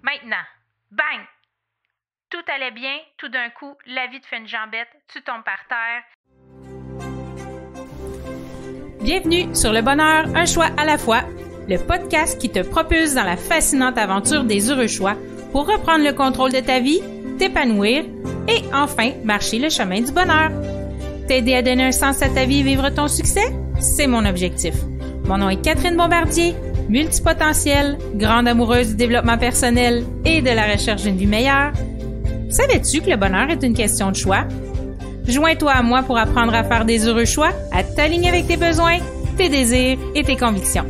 Maintenant, bang! Tout allait bien, tout d'un coup, la vie te fait une jambette, tu tombes par terre. Bienvenue sur Le Bonheur, un choix à la fois, le podcast qui te propulse dans la fascinante aventure des heureux choix pour reprendre le contrôle de ta vie, t'épanouir et enfin marcher le chemin du bonheur. T'aider à donner un sens à ta vie et vivre ton succès, c'est mon objectif. Mon nom est Catherine Bombardier, multipotentielle, grande amoureuse du développement personnel et de la recherche d'une vie meilleure. Savais-tu que le bonheur est une question de choix? Joins-toi à moi pour apprendre à faire des heureux choix, à t'aligner avec tes besoins, tes désirs et tes convictions.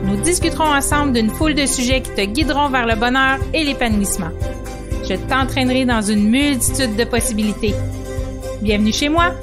Nous discuterons ensemble d'une foule de sujets qui te guideront vers le bonheur et l'épanouissement. Je t'entraînerai dans une multitude de possibilités. Bienvenue chez moi!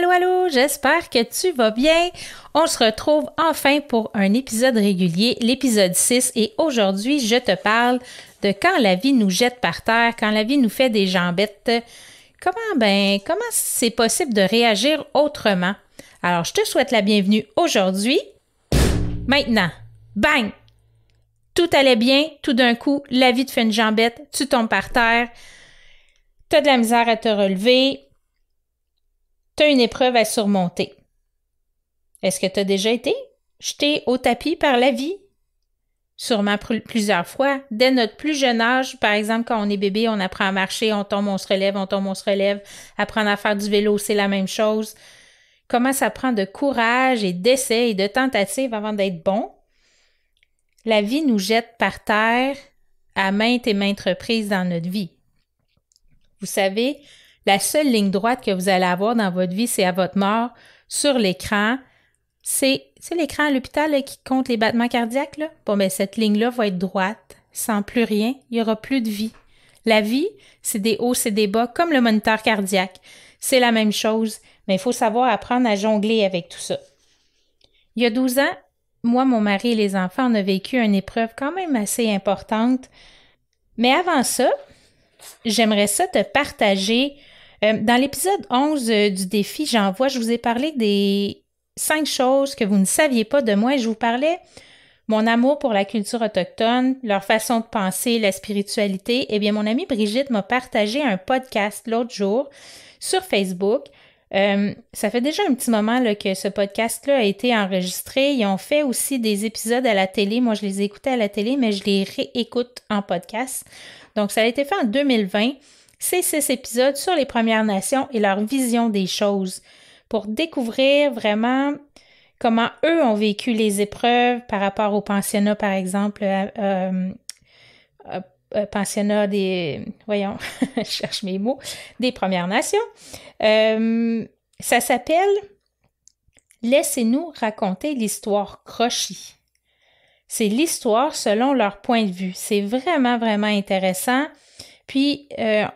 Allô, j'espère que tu vas bien. On se retrouve enfin pour un épisode régulier, l'épisode 6, et aujourd'hui, je te parle de quand la vie nous jette par terre, quand la vie nous fait des jambettes. Comment c'est possible de réagir autrement? Alors, je te souhaite la bienvenue aujourd'hui. Maintenant, bang! Tout allait bien, tout d'un coup, la vie te fait une jambette, tu tombes par terre, tu as de la misère à te relever, tu as une épreuve à surmonter. Est-ce que tu as déjà été jeté au tapis par la vie? Sûrement plusieurs fois. Dès notre plus jeune âge, par exemple, quand on est bébé, on apprend à marcher, on tombe, on se relève, on tombe, on se relève. Apprendre à faire du vélo, c'est la même chose. Comment ça prend de courage et d'essais et de tentatives avant d'être bon? La vie nous jette par terre à maintes et maintes reprises dans notre vie. Vous savez, la seule ligne droite que vous allez avoir dans votre vie, c'est à votre mort. Sur l'écran, c'est l'écran à l'hôpital là, qui compte les battements cardiaques. Là. Bon, ben cette ligne-là va être droite, sans plus rien. Il n'y aura plus de vie. La vie, c'est des hauts, c'est des bas, comme le moniteur cardiaque. C'est la même chose, mais il faut savoir apprendre à jongler avec tout ça. Il y a 12 ans, moi, mon mari et les enfants, on a vécu une épreuve quand même assez importante. Mais avant ça, j'aimerais ça te partager. Dans l'épisode 11 du défi J'envoie, je vous ai parlé des 5 choses que vous ne saviez pas de moi. Je vous parlais mon amour pour la culture autochtone, leur façon de penser, la spiritualité. Eh bien, mon amie Brigitte m'a partagé un podcast l'autre jour sur Facebook. Ça fait déjà un petit moment là, que ce podcast-là a été enregistré. Ils ont fait aussi des épisodes à la télé. Moi, je les ai écoutés à la télé, mais je les réécoute en podcast. Donc, ça a été fait en 2020. C'est 6 épisodes sur les Premières Nations et leur vision des choses pour découvrir vraiment comment eux ont vécu les épreuves par rapport au pensionnat, par exemple, pensionnat des... Voyons, je cherche mes mots, des Premières Nations. Ça s'appelle « Laissez-nous raconter l'histoire Crochy ». C'est l'histoire selon leur point de vue. C'est vraiment, vraiment intéressant. Puis,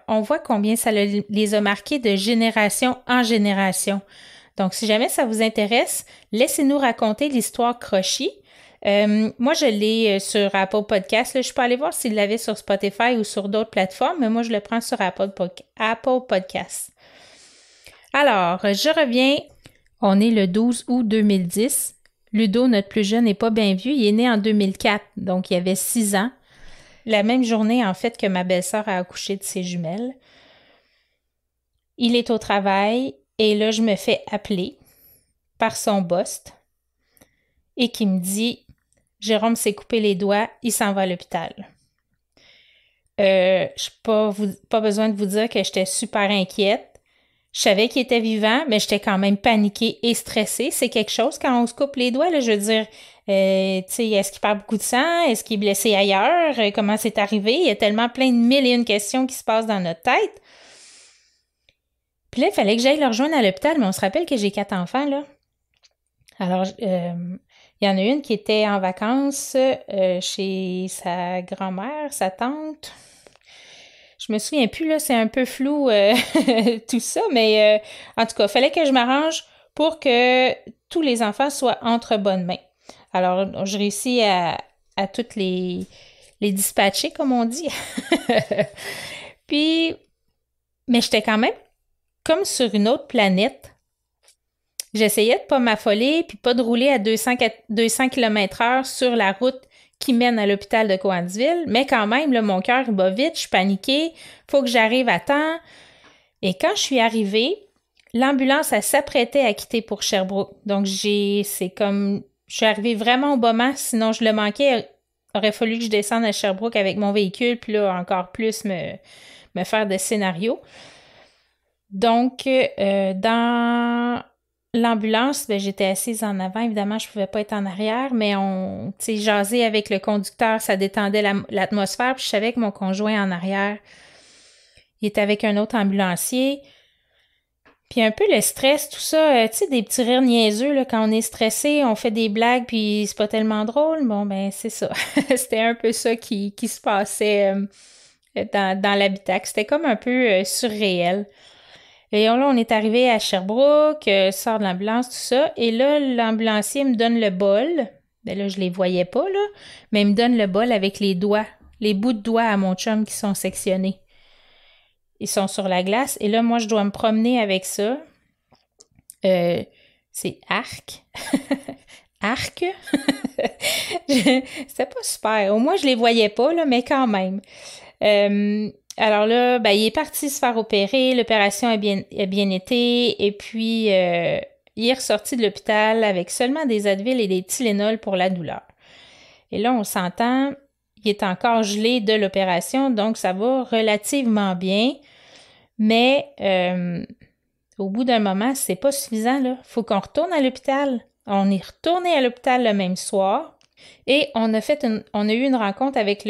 on voit combien ça les a marqués de génération en génération. Donc, si jamais ça vous intéresse, laissez-nous raconter l'histoire Crochy. Moi, je l'ai sur Apple Podcast. Là, je ne suis pas allée voir s'il l'avait sur Spotify ou sur d'autres plateformes, mais moi, je le prends sur Apple Podcast. Alors, je reviens. On est le 12 août 2010. Ludo, notre plus jeune, n'est pas bien vieux. Il est né en 2004, donc il avait 6 ans. La même journée, en fait, que ma belle-sœur a accouché de ses jumelles. Il est au travail et là, je me fais appeler par son boss et qui me dit « Jérôme s'est coupé les doigts, il s'en va à l'hôpital. » Je n'ai pas besoin de vous dire que j'étais super inquiète. Je savais qu'il était vivant, mais j'étais quand même paniquée et stressée. C'est quelque chose quand on se coupe les doigts, là, je veux dire... est-ce qu'il perd beaucoup de sang? Est-ce qu'il est blessé ailleurs? Comment c'est arrivé? Il y a tellement plein de mille et une questions qui se passent dans notre tête. Puis là, il fallait que j'aille le rejoindre à l'hôpital, mais on se rappelle que j'ai 4 enfants, là. Alors, il y en a une qui était en vacances chez sa grand-mère, sa tante. Je me souviens plus, là, c'est un peu flou tout ça, mais en tout cas, il fallait que je m'arrange pour que tous les enfants soient entre bonnes mains. Alors, je réussis à toutes les les dispatcher, comme on dit. Puis, mais j'étais quand même comme sur une autre planète. J'essayais de pas m'affoler puis pas de rouler à 200 km/h sur la route qui mène à l'hôpital de Coansville, mais quand même, là, mon cœur il bat vite, je suis paniquée, faut que j'arrive à temps. Et quand je suis arrivée, l'ambulance, elle s'apprêtait à quitter pour Sherbrooke. Donc, je suis arrivée vraiment au bon moment, sinon je le manquais. Il aurait fallu que je descende à Sherbrooke avec mon véhicule, puis là, encore plus me faire des scénarios. Donc, dans l'ambulance, j'étais assise en avant. Évidemment, je ne pouvais pas être en arrière, mais on, tu sais, jaser avec le conducteur, ça détendait l'atmosphère. Puis je savais que mon conjoint en arrière, il était avec un autre ambulancier. Puis un peu le stress, tout ça, tu sais, des petits rires niaiseux, là, quand on est stressé, on fait des blagues, puis c'est pas tellement drôle. Bon, ben, c'est ça. C'était un peu ça qui se passait dans l'habitacle. C'était comme un peu surréel. Et là, on est arrivé à Sherbrooke, sort de l'ambulance, tout ça. Et là, l'ambulancier me donne le bol. Ben là, je les voyais pas, là. Mais il me donne le bol avec les doigts, les bouts de doigts à mon chum qui sont sectionnés. Ils sont sur la glace. Et là, moi, je dois me promener avec ça. C'est arc. Arc. C'était pas super. Au moins, je les voyais pas, là, mais quand même. Alors là, ben, il est parti se faire opérer, l'opération a bien été, et puis il est ressorti de l'hôpital avec seulement des Advil et des Tylenol pour la douleur. Et là, on s'entend, il est encore gelé de l'opération, donc ça va relativement bien, mais au bout d'un moment, c'est pas suffisant, là. Faut qu'on retourne à l'hôpital. On est retourné à l'hôpital le même soir, et on a eu une rencontre avec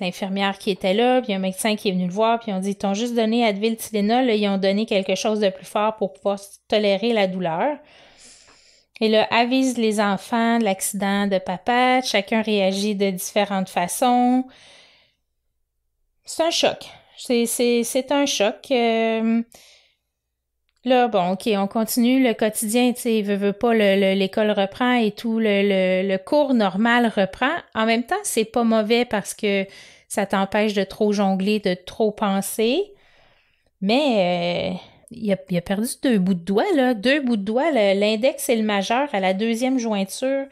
l'infirmière qui était là, puis un médecin qui est venu le voir, puis ils ont dit, ils t'ont juste donné Advil, Tylenol, là, ils ont donné quelque chose de plus fort pour pouvoir tolérer la douleur. Et là, avise les enfants de l'accident de papa, chacun réagit de différentes façons. C'est un choc. C'est un choc. Là, bon, OK, on continue le quotidien, tu sais, veut pas, l'école reprend et tout, le cours normal reprend. En même temps, c'est pas mauvais parce que ça t'empêche de trop jongler, de trop penser. Mais il a perdu 2 bouts de doigts, là. 2 bouts de doigts, l'index et le majeur à la 2e jointure.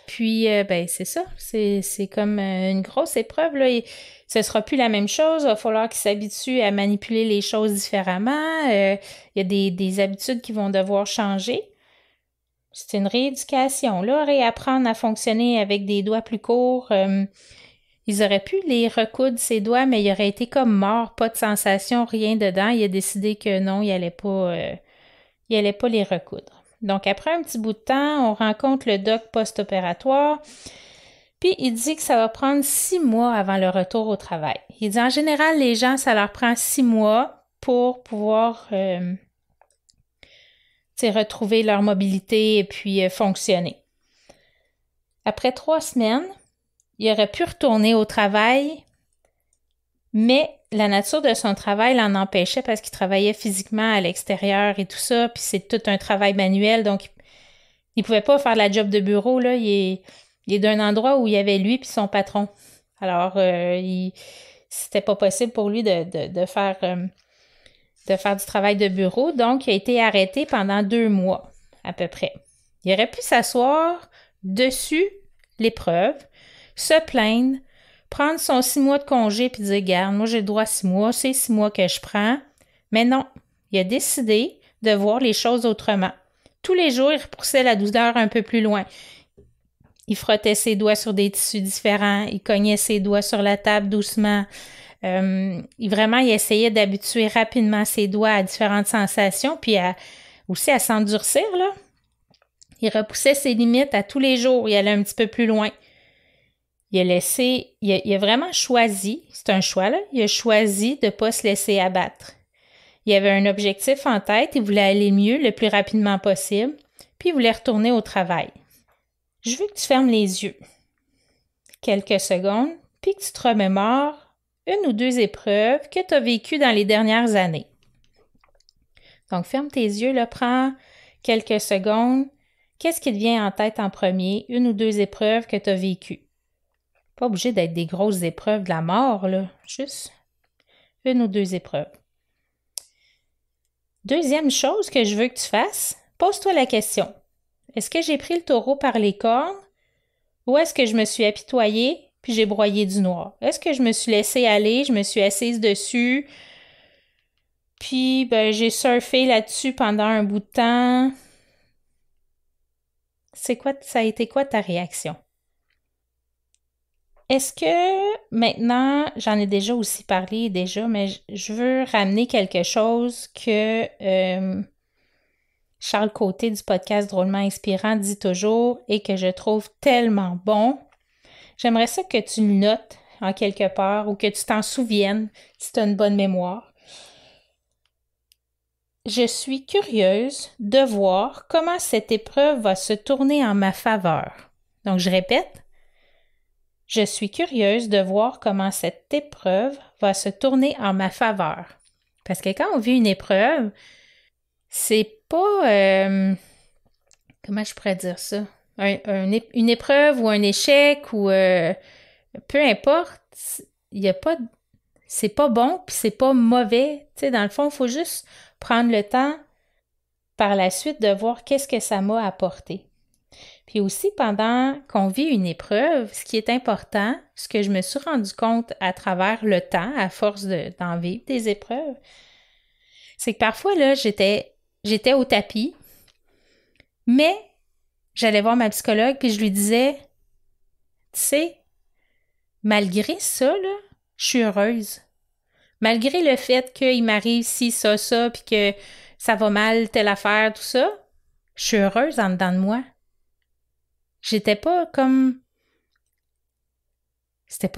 Puis, c'est ça. C'est comme une grosse épreuve, là. Ce sera plus la même chose. Il va falloir qu'il s'habitue à manipuler les choses différemment. Il y a des habitudes qui vont devoir changer. C'est une rééducation, là. Réapprendre à fonctionner avec des doigts plus courts. Ils auraient pu les recoudre, ses doigts, mais il aurait été comme mort, pas de sensation, rien dedans. Il a décidé que non, il allait pas les recoudre. Donc, après un petit bout de temps, on rencontre le doc post-opératoire. Puis, il dit que ça va prendre 6 mois avant le retour au travail. Il dit, en général, les gens, ça leur prend 6 mois pour pouvoir retrouver leur mobilité et puis fonctionner. Après 3 semaines, il aurait pu retourner au travail, mais la nature de son travail l'en empêchait parce qu'il travaillait physiquement à l'extérieur et tout ça, puis c'est tout un travail manuel, donc il pouvait pas faire la job de bureau, là. Il est d'un endroit où il y avait lui puis son patron. Alors, c'était pas possible pour lui de faire du travail de bureau, donc il a été arrêté pendant 2 mois, à peu près. Il aurait pu s'asseoir dessus l'épreuve, se plaindre, prendre son 6 mois de congé puis dire, regarde, moi j'ai le droit à 6 mois, c'est 6 mois que je prends. Mais non, il a décidé de voir les choses autrement. Tous les jours, il repoussait la douleur un peu plus loin. Il frottait ses doigts sur des tissus différents, il cognait ses doigts sur la table doucement. Il essayait d'habituer rapidement ses doigts à différentes sensations, puis aussi à s'endurcir, là. Il repoussait ses limites à tous les jours, il allait un petit peu plus loin. Il a vraiment choisi, c'est un choix, là, il a choisi de ne pas se laisser abattre. Il avait un objectif en tête, il voulait aller mieux le plus rapidement possible, puis il voulait retourner au travail. Je veux que tu fermes les yeux quelques secondes, puis que tu te remémores 1 ou 2 épreuves que tu as vécues dans les dernières années. Donc, ferme tes yeux, là, prends quelques secondes. Qu'est-ce qui te vient en tête en premier? 1 ou 2 épreuves que tu as vécues. Pas obligé d'être des grosses épreuves de la mort, là. Juste 1 ou 2 épreuves. Deuxième chose que je veux que tu fasses, pose-toi la question. Est-ce que j'ai pris le taureau par les cornes ou est-ce que je me suis apitoyée puis j'ai broyé du noir? Est-ce que je me suis laissée aller, je me suis assise dessus, puis j'ai surfé là-dessus pendant un bout de temps? Ça a été quoi ta réaction? Est-ce que maintenant, j'en ai déjà aussi parlé mais je veux ramener quelque chose que Charles Côté du podcast Drôlement Inspirant dit toujours et que je trouve tellement bon. J'aimerais ça que tu le notes en quelque part ou que tu t'en souviennes si tu as une bonne mémoire. Je suis curieuse de voir comment cette épreuve va se tourner en ma faveur. Donc, je répète. Je suis curieuse de voir comment cette épreuve va se tourner en ma faveur. Parce que quand on vit une épreuve, c'est pas... comment je pourrais dire ça? Une épreuve ou un échec ou peu importe, il y a pas... C'est pas bon puis c'est pas mauvais. Tu sais, dans le fond, il faut juste prendre le temps par la suite de voir qu'est-ce que ça m'a apporté. Puis aussi, pendant qu'on vit une épreuve, ce qui est important, ce que je me suis rendu compte à travers le temps, à force d'en vivre des épreuves, c'est que parfois, là, j'étais au tapis, mais j'allais voir ma psychologue puis je lui disais, tu sais, malgré ça, là, je suis heureuse. Malgré le fait qu'il m'arrive ci, ça, puis que ça va mal, telle affaire, tout ça, je suis heureuse en dedans de moi. C'était pas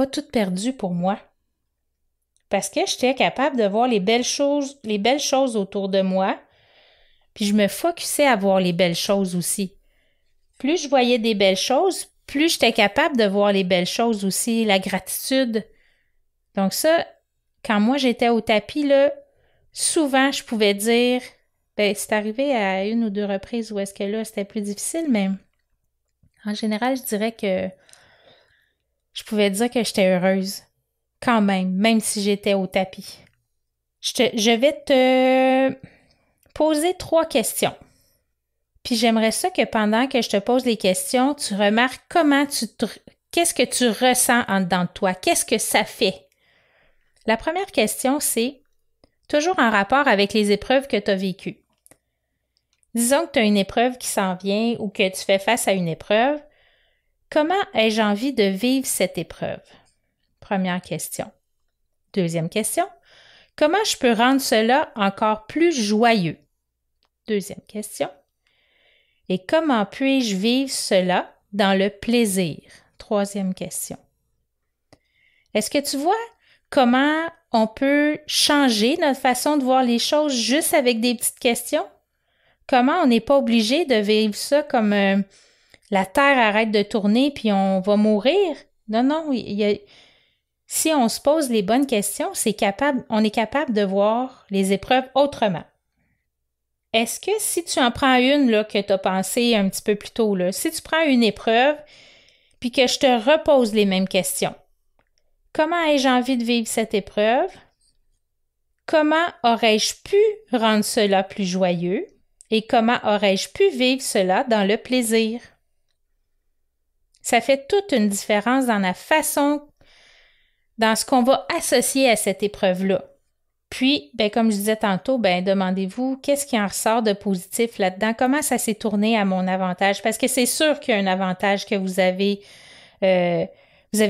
tout perdu pour moi. Parce que j'étais capable de voir les belles choses autour de moi, puis je me focusais à voir les belles choses aussi. Plus je voyais des belles choses, plus j'étais capable de voir les belles choses aussi, la gratitude. Donc ça, quand moi j'étais au tapis, là, souvent je pouvais dire, c'est arrivé à 1 ou 2 reprises où est-ce que là, c'était plus difficile, mais en général, je dirais que je pouvais dire que j'étais heureuse. Quand même si j'étais au tapis. Je vais te poser 3 questions. Puis j'aimerais ça que pendant que je te pose les questions, tu remarques qu'est-ce que tu ressens en dedans de toi? Qu'est-ce que ça fait? La première question, c'est toujours en rapport avec les épreuves que tu as vécues. Disons que tu as une épreuve qui s'en vient ou que tu fais face à une épreuve. Comment ai-je envie de vivre cette épreuve? Première question. Deuxième question. Comment je peux rendre cela encore plus joyeux? Deuxième question. Et comment puis-je vivre cela dans le plaisir? Troisième question. Est-ce que tu vois comment on peut changer notre façon de voir les choses juste avec des petites questions? Comment on n'est pas obligé de vivre ça comme la Terre arrête de tourner puis on va mourir? Non, si on se pose les bonnes questions, on est capable de voir les épreuves autrement. Est-ce que si tu en prends une là, que tu as pensé un petit peu plus tôt, là, si tu prends une épreuve puis que je te repose les mêmes questions, comment ai-je envie de vivre cette épreuve? Comment aurais-je pu rendre cela plus joyeux? Et comment aurais-je pu vivre cela dans le plaisir? Ça fait toute une différence dans la façon, dans ce qu'on va associer à cette épreuve-là. Puis, comme je disais tantôt, demandez-vous qu'est-ce qui en ressort de positif là-dedans, comment ça s'est tourné à mon avantage, parce que c'est sûr qu'il y a un avantage que vous avez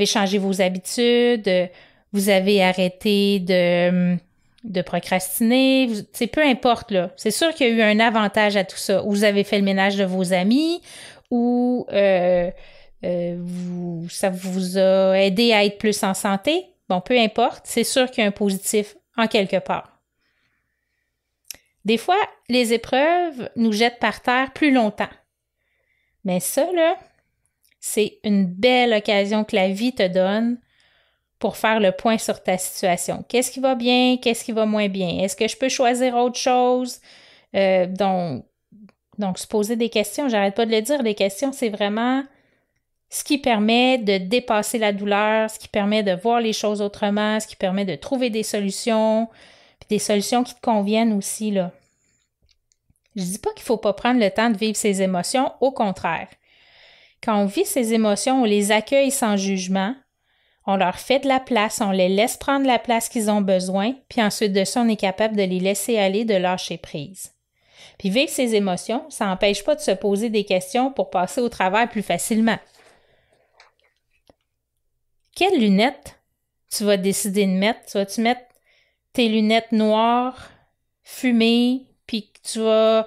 changé vos habitudes, vous avez arrêté de procrastiner, peu importe, là. C'est sûr qu'il y a eu un avantage à tout ça. Ou vous avez fait le ménage de vos amis, ou ça vous a aidé à être plus en santé. Bon, peu importe, c'est sûr qu'il y a un positif en quelque part. Des fois, les épreuves nous jettent par terre plus longtemps. Mais ça, là, c'est une belle occasion que la vie te donne pour faire le point sur ta situation. Qu'est-ce qui va bien? Qu'est-ce qui va moins bien? Est-ce que je peux choisir autre chose? Donc, se poser des questions, j'arrête pas de le dire, les questions, c'est vraiment ce qui permet de dépasser la douleur, ce qui permet de voir les choses autrement, ce qui permet de trouver des solutions, puis des solutions qui te conviennent aussi, là. Je dis pas qu'il faut pas prendre le temps de vivre ses émotions, au contraire. Quand on vit ses émotions, on les accueille sans jugement, on leur fait de la place, on les laisse prendre la place qu'ils ont besoin, puis ensuite de ça, on est capable de les laisser aller, de lâcher prise. Puis vivre ses émotions, ça n'empêche pas de se poser des questions pour passer au travers plus facilement. Quelles lunettes tu vas décider de mettre? Tu vas-tu mettre tes lunettes noires, fumées, puis tu vas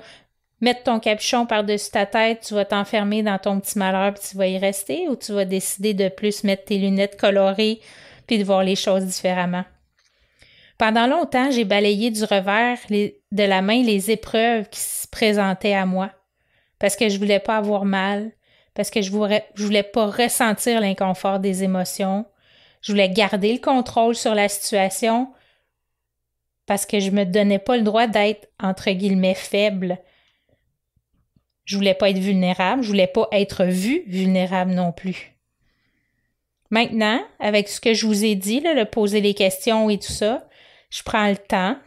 mettre ton capuchon par-dessus ta tête, tu vas t'enfermer dans ton petit malheur puis tu vas y rester, ou tu vas décider de plus mettre tes lunettes colorées puis de voir les choses différemment? Pendant longtemps, j'ai balayé du revers de la main les épreuves qui se présentaient à moi parce que je voulais pas avoir mal, parce que je voulais pas ressentir l'inconfort des émotions. Je voulais garder le contrôle sur la situation parce que je me donnais pas le droit d'être, entre guillemets, faible. Je voulais pas être vulnérable, je voulais pas être vue vulnérable non plus. Maintenant, avec ce que je vous ai dit, là, le poser les questions et tout ça, je prends le temps,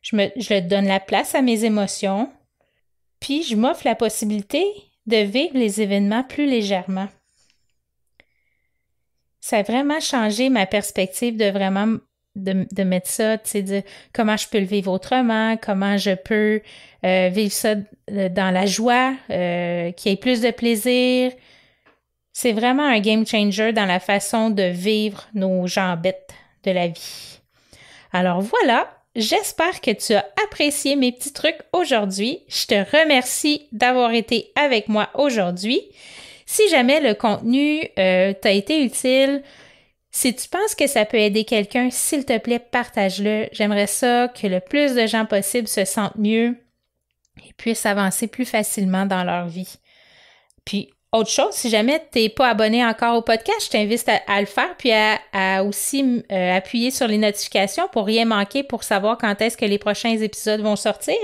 je donne la place à mes émotions, puis je m'offre la possibilité de vivre les événements plus légèrement. Ça a vraiment changé ma perspective de vraiment de mettre ça, tu sais, de comment je peux le vivre autrement, comment je peux vivre ça dans la joie, qu'il y ait plus de plaisir. C'est vraiment un game changer dans la façon de vivre nos jambettes de la vie. Alors voilà, j'espère que tu as apprécié mes petits trucs aujourd'hui. Je te remercie d'avoir été avec moi aujourd'hui. Si jamais le contenu t'a été utile, si tu penses que ça peut aider quelqu'un, s'il te plaît, partage-le. J'aimerais ça que le plus de gens possible se sentent mieux et puissent avancer plus facilement dans leur vie. Puis, autre chose, si jamais tu n'es pas abonné encore au podcast, je t'invite à le faire, puis à aussi appuyer sur les notifications pour rien manquer, pour savoir quand est-ce que les prochains épisodes vont sortir.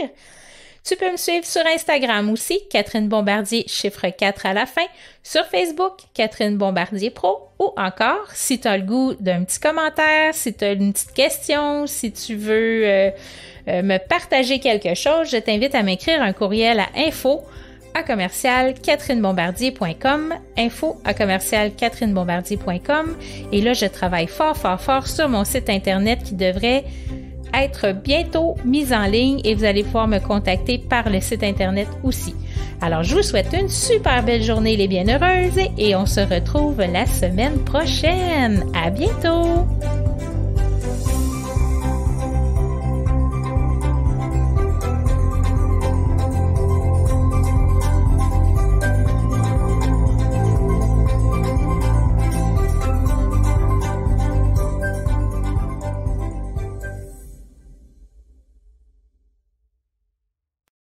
Tu peux me suivre sur Instagram aussi, Catherine Bombardier, chiffre 4 à la fin, sur Facebook, Catherine Bombardier Pro, ou encore, si tu as le goût d'un petit commentaire, si tu as une petite question, si tu veux me partager quelque chose, je t'invite à m'écrire un courriel à info@catherinebombardier.com, info@catherinebombardier.com, et là, je travaille fort sur mon site internet qui devrait être bientôt mise en ligne et vous allez pouvoir me contacter par le site internet aussi. Alors, je vous souhaite une super belle journée les bienheureuses et on se retrouve la semaine prochaine. À bientôt!